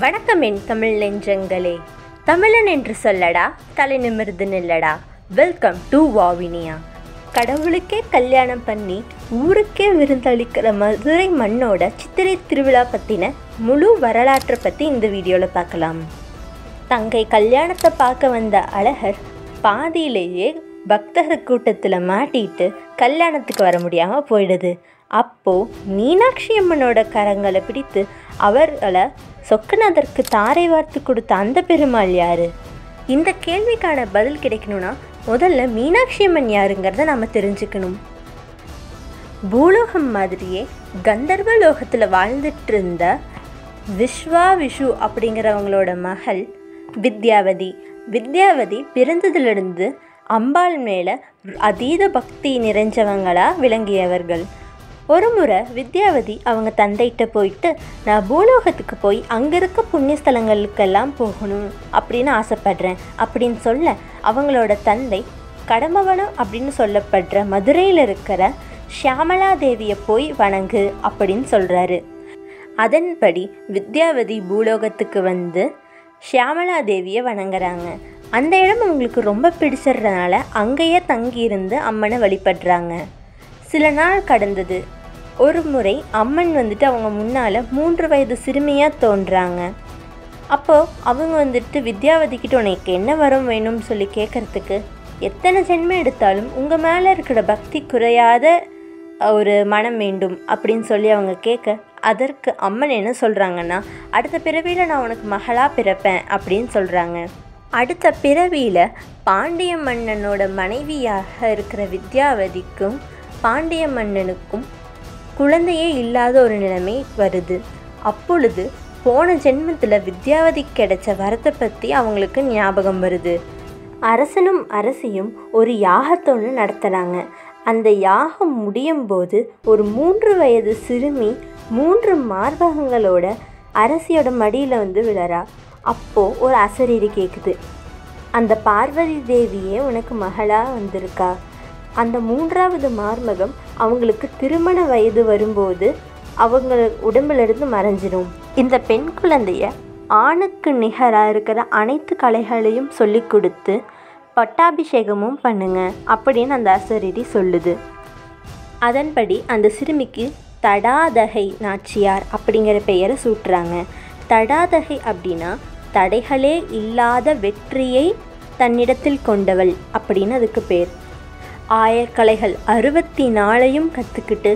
வணக்கம் என் தமிழ் நெஞ்சங்களே. தமிழன் என்று சொல்லடா, தலை நிமிர்ந்து நில்லடா. Welcome to Vavuniya. கடவுளுக்கே கல்யாணம் பண்ணி ஊருக்கே விருந்தளிக்கிற மதுரை மண்ணோட சித்திரை திருவிழா பற்றின முழு வரலாற்றை பற்றி இந்த வீடியோவில் பார்க்கலாம். தங்கை கல்யாணத்தை பார்க்க வந்த அழகர் பாதியிலேயே பக்தர்கள் கூட்டத்தில் மாட்டிட்டு கல்யாணத்துக்கு வர முடியாமல் போயிடுது. அப்போது மீனாட்சி அம்மனோட கரங்களை பிடித்து அவர்களை சொக்கநாதருக்கு தாரை வார்த்து கொடுத்த அந்த பெருமாள் யார்? இந்த கேள்விக்கான பதில் கிடைக்கணும்னா முதல்ல மீனாட்சி அம்மன் யாருங்கிறத நாம் தெரிஞ்சுக்கணும். பூலோகம் மாதிரியே கந்தர்வ லோகத்தில் வாழ்ந்துட்டு இருந்த விஷு அப்படிங்கிறவங்களோட மகள் வித்யாவதி. வித்யாவதி பிறந்ததுலேருந்து அம்பாள் மேலே அதீத பக்தி நிறைஞ்சவங்களாக விளங்கியவர்கள். ஒரு முறை வித்யாவதி அவங்க தந்தைகிட்ட போயிட்டு, நான் பூலோகத்துக்கு போய் அங்கே இருக்க புண்ணிய ஸ்தலங்களுக்கெல்லாம் போகணும் அப்படின்னு ஆசைப்படுறேன் அப்படின்னு சொல்ல, அவங்களோட தந்தை கடம்பவனம் அப்படின்னு சொல்லப்படுற மதுரையில் இருக்கிற ஷியாமலா தேவியை போய் வணங்கு அப்படின்னு சொல்கிறாரு. அதன்படி வித்யாவதி பூலோகத்துக்கு வந்து ஷியாமலா தேவியை வணங்குறாங்க. அந்த இடம் அவங்களுக்கு ரொம்ப பிடிச்சிடுறதுனால அங்கேயே தங்கியிருந்து அம்மனை வழிபடுறாங்க. சில நாள் கடந்தது. ஒரு முறை அம்மன் வந்துட்டு அவங்க முன்னால் 3 வயது சிறுமியாக தோன்றாங்க. அப்போது அவங்க வித்யாவதிக்கிட்ட உனக்கு என்ன வரம் வேணும்னு சொல்லி கேட்குறதுக்கு, எத்தனை ஜென்மம் எடுத்தாலும் உங்கள் மேலே இருக்கிற பக்தி குறையாத ஒரு மனம் வேண்டும் அப்படின்னு சொல்லி அவங்க கேட்க, அதற்கு அம்மன் என்ன சொல்கிறாங்கன்னா, அடுத்த பிறவியில் நான் உனக்கு மகளாக பிறப்பேன் அப்படின்னு சொல்கிறாங்க. அடுத்த பிறவியில் பாண்டிய மன்னனோட மனைவியாக இருக்கிற வித்யாவதிக்கும் பாண்டிய மன்னனுக்கும் குழந்தையே இல்லாத ஒரு நிலைமை வருது. அப்பொழுது போன ஜென்மத்தில் வித்யாவதி கிடைச்ச வரத்தை பற்றி அவங்களுக்கு ஞாபகம் வருது. அரசனும் அரசியும் ஒரு யாகத்தொன்று நடத்துகிறாங்க. அந்த யாகம் முடியும் போது ஒரு 3 வயது சிறுமி 3 மார்பகங்களோட அரசியோட மடியில் விழறா. அப்போது ஒரு அசரீரி கேட்குது, அந்த பார்வதி தேவியே உனக்கு மகளாக வந்திருக்கா. அந்த 3வது மார்மகம் அவங்களுக்கு திருமண வயது வரும்போது அவங்க உடம்புலேருந்து மறைஞ்சிடும். இந்த பெண் குழந்தைய ஆணுக்கு நிகராக இருக்கிற அனைத்து கலைகளையும் சொல்லி கொடுத்து பட்டாபிஷேகமும் பண்ணுங்க அப்படின்னு அந்த அசரீரி சொல்லுது. அதன்படி அந்த சிறுமிக்கு தடாதகை நாச்சியார் அப்படிங்கிற பெயரை சூட்டுறாங்க. தடாதகை அப்படின்னா தடைகளே இல்லாத வெற்றியை தன்னிடத்தில் கொண்டவள் அப்படின்னு அதுக்கு பேர். ஆயக்கலைகள் 64ஐயும் கற்றுக்கிட்டு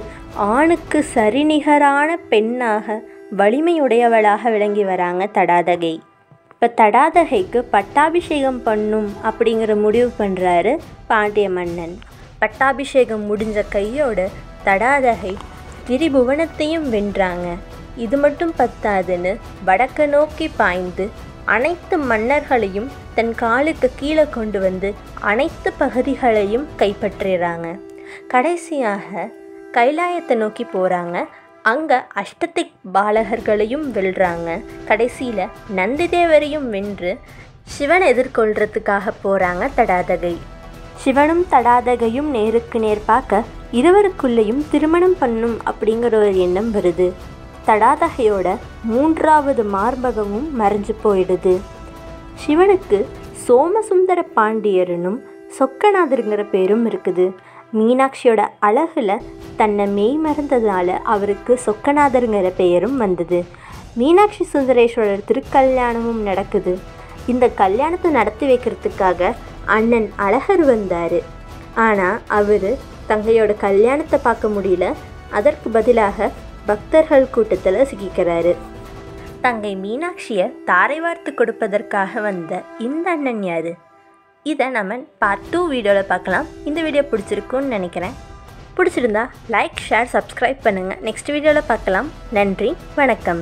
ஆணுக்கு சரிநிகரான பெண்ணாக வலிமையுடையவளாக விளங்கி வராங்க தடாதகை. இப்போ தடாதகைக்கு பட்டாபிஷேகம் பண்ணும் அப்படிங்கிற முடிவு பண்ணுறாரு பாண்டிய மன்னன். பட்டாபிஷேகம் முடிஞ்ச கையோட தடாதகை திரிபுவனத்தையும் வென்றாங்க. இது மட்டும் பத்தாதுன்னு வடக்கு நோக்கி பாய்ந்து அனைத்து மன்னர்களையும் தன் காலுக்கு கீழே கொண்டு வந்து அனைத்து பகுதிகளையும் கைப்பற்றுறாங்க. கடைசியாக கைலாயத்தை நோக்கி போகிறாங்க. அங்கே அஷ்டதிக் பாலகர்களையும் வெல்றாங்க. கடைசியில் நந்தி தேவரையும் வென்று சிவனை எதிர்கொள்கிறதுக்காக போகிறாங்க தடாதகை. சிவனும் தடாதகையும் நேருக்கு நேர் பார்க்க இருவருக்குள்ளேயும் திருமணம் பண்ணும் அப்படிங்கிற ஒரு எண்ணம் வருது. தடாதகையோட 3வது மார்பகமும் மறைஞ்சு போயிடுது. சிவனுக்கு சோமசுந்தர பாண்டியரனும் சொக்கநாதருங்கிற பேரும் இருக்குது. மீனாட்சியோட அழகில் தன்னை மெய் மறந்ததால் அவருக்கு சொக்கநாதருங்கிற பெயரும் வந்தது. மீனாட்சி சுந்தரேஸ்வரர் திருக்கல்யாணமும் நடக்குது. இந்த கல்யாணத்தை நடத்தி வைக்கிறதுக்காக அண்ணன் அழகர் வந்தார். ஆனால் அவர் தங்கையோட கல்யாணத்தை பார்க்க முடியல. அதற்கு பதிலாக பக்தர்கள் கூட்டத்தில் சிக்கிக்கிறாரு. தங்கை மீனாட்சியை தாரை வார்த்து கொடுப்பதற்காக வந்த இந்த அண்ணன் யார்? இதை நம்ம பார்ட் 2 வீடியோவில் பார்க்கலாம். இந்த வீடியோ பிடிச்சிருக்குன்னு நினைக்கிறேன். பிடிச்சிருந்தா லைக், ஷேர், சப்ஸ்கிரைப் பண்ணுங்கள். நெக்ஸ்ட் வீடியோவில் பார்க்கலாம். நன்றி, வணக்கம்.